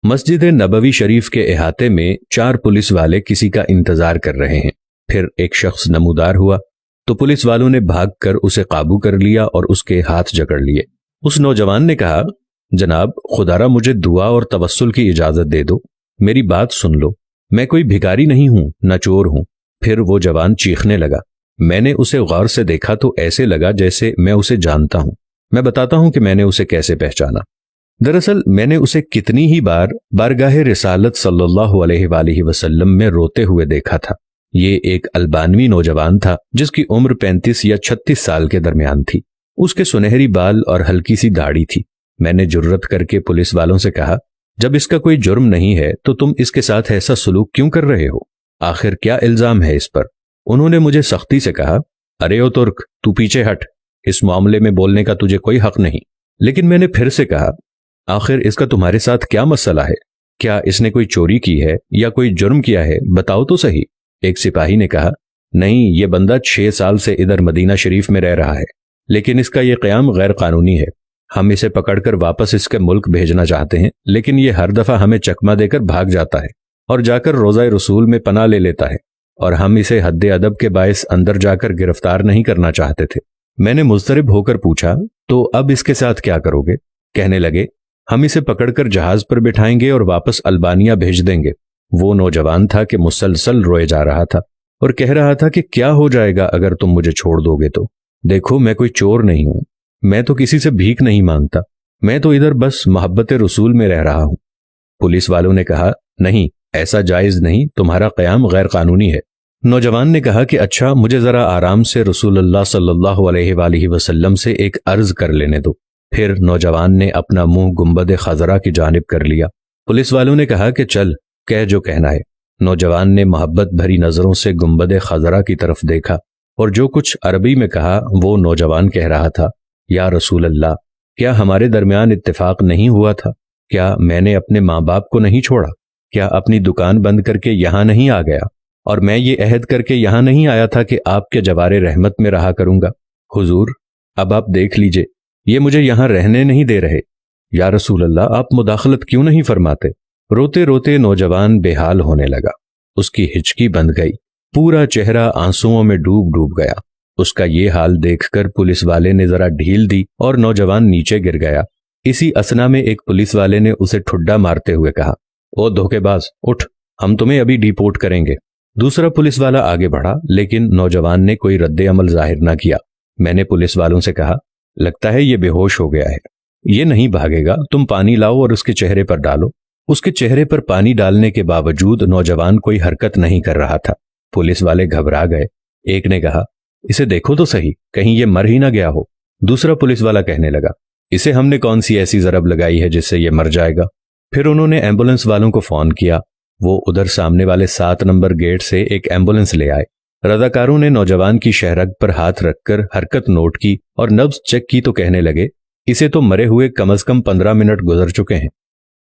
مسجد نبوی شریف کے احاطے میں 4 پولیس والے کسی کا انتظار کر رہے ہیں۔ پھر ایک شخص نمودار ہوا تو پولیس والوں نے بھاگ کر اسے قابو کر لیا اور اس کے ہاتھ جکڑ لیے۔ اس نوجوان نے کہا، جناب خدا را مجھے دعا اور توسل کی اجازت دے دو، میری بات سن لو، میں کوئی بھکاری نہیں ہوں، نہ چور ہوں۔ پھر وہ جوان چیخنے لگا۔ میں نے اسے غور سے دیکھا تو ایسے لگا جیسے میں اسے جانتا ہوں۔ میں بتاتا ہوں کہ میں نے اسے کیسے پہچانا۔ دراصل میں نے اسے کتنی ہی بار بارگاہ رسالت صلی اللہ علیہ وآلہ وسلم میں روتے ہوئے دیکھا تھا۔ یہ ایک البانوی نوجوان تھا جس کی عمر 35 یا 36 سال کے درمیان تھی۔ اس کے سنہری بال اور ہلکی سی داڑھی تھی۔ میں نے جرأت کر کے پولیس والوں سے کہا، جب اس کا کوئی جرم نہیں ہے تو تم اس کے ساتھ ایسا سلوک کیوں کر رہے ہو؟ آخر کیا الزام ہے اس پر؟ انہوں نے مجھے سختی سے کہا، ارے او ترک، تو پیچھے ہٹ، اس معاملے میں بولنے کا تجھے کوئی حق نہیں۔ لیکن میں نے پھر سے کہا، آخر اس کا تمہارے ساتھ کیا مسئلہ ہے؟ کیا اس نے کوئی چوری کی ہے یا کوئی جرم کیا ہے؟ بتاؤ تو صحیح۔ ایک سپاہی نے کہا، نہیں، یہ بندہ 6 سال سے ادھر مدینہ شریف میں رہ رہا ہے، لیکن اس کا یہ قیام غیر قانونی ہے۔ ہم اسے پکڑ کر واپس اس کے ملک بھیجنا چاہتے ہیں، لیکن یہ ہر دفعہ ہمیں چکمہ دے کر بھاگ جاتا ہے اور جا کر روضہ رسول میں پناہ لے لیتا ہے، اور ہم اسے حد ادب کے باعث اندر جا کر گرفتار نہیں کرنا چاہتے تھے۔ میں نے مضطرب ہو کر پوچھا، تو اب اس کے ساتھ کیا کرو گے؟ کہنے لگے، ہم اسے پکڑ کر جہاز پر بٹھائیں گے اور واپس البانیہ بھیج دیں گے۔ وہ نوجوان تھا کہ مسلسل روئے جا رہا تھا اور کہہ رہا تھا کہ کیا ہو جائے گا اگر تم مجھے چھوڑ دو گے تو؟ دیکھو، میں کوئی چور نہیں ہوں، میں تو کسی سے بھیک نہیں مانگتا، میں تو ادھر بس محبت رسول میں رہ رہا ہوں۔ پولیس والوں نے کہا، نہیں، ایسا جائز نہیں، تمہارا قیام غیر قانونی ہے۔ نوجوان نے کہا کہ اچھا، مجھے ذرا آرام سے رسول اللہ صلی اللہ علیہ وآلہ وسلم سے ایک عرض کر لینے دو۔ پھر نوجوان نے اپنا منہ گنبد خضرا کی جانب کر لیا۔ پولیس والوں نے کہا کہ چل، کہہ جو کہنا ہے۔ نوجوان نے محبت بھری نظروں سے گنبد خضرا کی طرف دیکھا اور جو کچھ عربی میں کہا وہ نوجوان کہہ رہا تھا، یا رسول اللہ، کیا ہمارے درمیان اتفاق نہیں ہوا تھا؟ کیا میں نے اپنے ماں باپ کو نہیں چھوڑا؟ کیا اپنی دکان بند کر کے یہاں نہیں آ گیا؟ اور میں یہ عہد کر کے یہاں نہیں آیا تھا کہ آپ کے جوار رحمت میں رہا کروں گا؟ حضور، اب آپ دیکھ لیجئے، یہ مجھے یہاں رہنے نہیں دے رہے۔ یا رسول اللہ، آپ مداخلت کیوں نہیں فرماتے؟ روتے روتے نوجوان بے حال ہونے لگا۔ اس کی ہچکی بند گئی، پورا چہرہ آنسوؤں میں ڈوب گیا۔ اس کا یہ حال دیکھ کر پولیس والے نے ذرا ڈھیل دی اور نوجوان نیچے گر گیا۔ اسی اثنا میں ایک پولیس والے نے اسے ٹھڈا مارتے ہوئے کہا، او دھوکے باز، اٹھ، ہم تمہیں ابھی ڈیپورٹ کریں گے۔ دوسرا پولیس والا آگے بڑھا، لیکن نوجوان نے کوئی رد عمل ظاہر نہ کیا۔ میں نے پولیس والوں سے کہا، لگتا ہے یہ بے ہوش ہو گیا ہے، یہ نہیں بھاگے گا، تم پانی لاؤ اور اس کے چہرے پر ڈالو۔ اس کے چہرے پر پانی ڈالنے کے باوجود نوجوان کوئی حرکت نہیں کر رہا تھا۔ پولیس والے گھبرا گئے۔ ایک نے کہا، اسے دیکھو تو صحیح، کہیں یہ مر ہی نہ گیا ہو۔ دوسرا پولیس والا کہنے لگا، اسے ہم نے کون سی ایسی ضرب لگائی ہے جس سے یہ مر جائے گا؟ پھر انہوں نے ایمبولنس والوں کو فون کیا۔ وہ ادھر سامنے والے 7 نمبر گیٹ سے ایک ایمبولنس لے آئے۔ رضاکاروں نے نوجوان کی شہرگ پر ہاتھ رکھ کر حرکت نوٹ کی اور نبض چیک کی تو کہنے لگے، اسے تو مرے ہوئے کم از کم 15 منٹ گزر چکے ہیں۔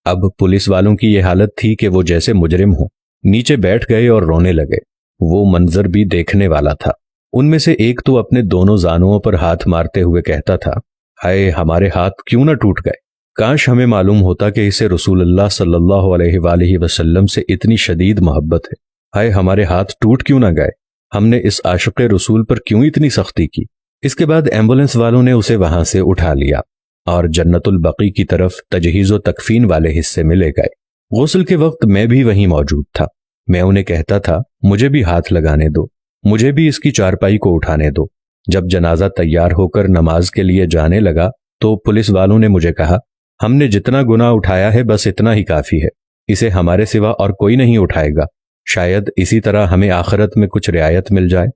اب پولیس والوں کی یہ حالت تھی کہ وہ جیسے مجرم ہوں، نیچے بیٹھ گئے اور رونے لگے۔ وہ منظر بھی دیکھنے والا تھا۔ ان میں سے ایک تو اپنے دونوں زانوؤں پر ہاتھ مارتے ہوئے کہتا تھا، ہائے، ہمارے ہاتھ کیوں نہ ٹوٹ گئے، کاش ہمیں معلوم ہوتا کہ اسے رسول اللہ صلی اللہ علیہ وآلہ وسلم سے اتنی شدید محبت ہے۔ ہائے، ہمارے ہاتھ ٹوٹ کیوں نہ گئے، ہم نے اس عاشق رسول پر کیوں اتنی سختی کی۔ اس کے بعد ایمبولنس والوں نے اسے وہاں سے اٹھا لیا اور جنت البقیع کی طرف تجہیز و تکفین والے حصے میں لے گئے۔ غسل کے وقت میں بھی وہیں موجود تھا۔ میں انہیں کہتا تھا، مجھے بھی ہاتھ لگانے دو، مجھے بھی اس کی چارپائی کو اٹھانے دو۔ جب جنازہ تیار ہو کر نماز کے لیے جانے لگا تو پولیس والوں نے مجھے کہا، ہم نے جتنا گناہ اٹھایا ہے بس اتنا ہی کافی ہے، اسے ہمارے سوا اور کوئی نہیں اٹھائے گا، شاید اسی طرح ہمیں آخرت میں کچھ رعایت مل جائے۔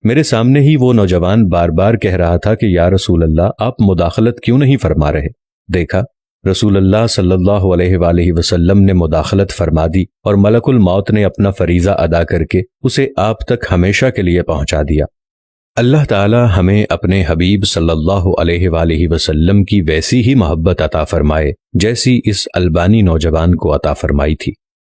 میرے سامنے ہی وہ نوجوان بار بار کہہ رہا تھا کہ یا رسول اللہ، آپ مداخلت کیوں نہیں فرما رہے؟ دیکھا، رسول اللہ صلی اللہ علیہ وآلہ وسلم نے مداخلت فرما دی اور ملک الموت نے اپنا فریضہ ادا کر کے اسے آپ تک ہمیشہ کے لیے پہنچا دیا۔ اللہ تعالی ہمیں اپنے حبیب صلی اللہ علیہ وآلہ وسلم کی ویسی ہی محبت عطا فرمائے جیسی اس البانی نوجوان کو عطا فرمائی تھی۔